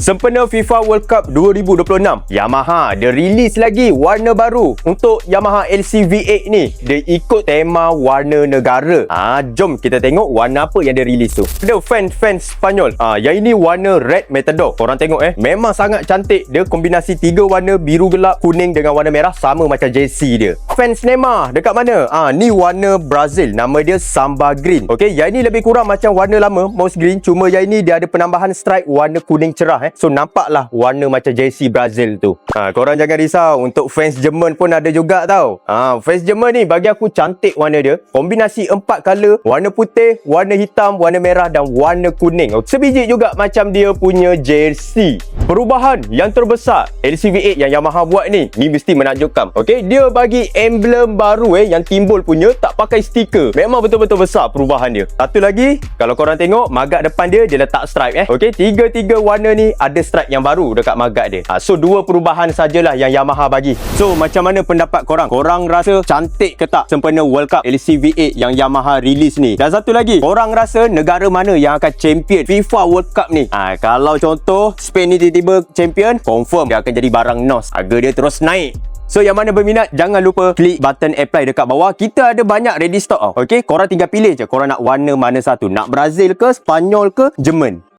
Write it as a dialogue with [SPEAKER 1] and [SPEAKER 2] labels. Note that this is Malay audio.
[SPEAKER 1] Sempena FIFA World Cup 2026, Yamaha dia release lagi warna baru untuk Yamaha LCV8 ni. Dia ikut tema warna negara. Jom kita tengok warna apa yang dia release tu. Ada fan Spanyol. Yang ini warna Red Matador. Korang tengok memang sangat cantik. Dia kombinasi 3 warna, biru gelap, kuning dengan warna merah, sama macam jersey dia. Fans Neymar dekat mana? Ni warna Brazil. Nama dia Samba Green. Okey, yang ini lebih kurang macam warna lama, mouse green. Cuma yang ini dia ada penambahan stripe warna kuning cerah. So nampaklah warna macam jersey Brazil tu. Korang jangan risau, untuk fans Jerman pun ada juga tau. Fans Jerman ni bagi aku cantik warna dia. Kombinasi 4 color, warna putih, warna hitam, warna merah dan warna kuning. Sebiji juga macam dia punya jersey. Perubahan yang terbesar LCV8 yang Yamaha buat ni mesti menakjubkan. Okey, dia bagi emblem baru yang timbul punya, tak pakai stiker. Memang betul-betul besar perubahan dia. Satu lagi, kalau korang tengok magak depan dia letak stripe Okey, tiga warna ni ada stripe yang baru dekat magak dia. So 2 perubahan sajalah yang Yamaha bagi. So macam mana pendapat korang? Korang rasa cantik ke tak sempena World Cup LCV8 yang Yamaha release ni? Dan satu lagi, korang rasa negara mana yang akan champion FIFA World Cup ni? Kalau contoh Spain ni tiba-tiba champion, confirm dia akan jadi barang NOS. Harga dia terus naik. So yang mana berminat, jangan lupa klik button apply dekat bawah. Kita ada banyak ready stock. Okey, korang tinggal pilih je korang nak warna mana satu. Nak Brazil ke, Spanyol ke, Jerman.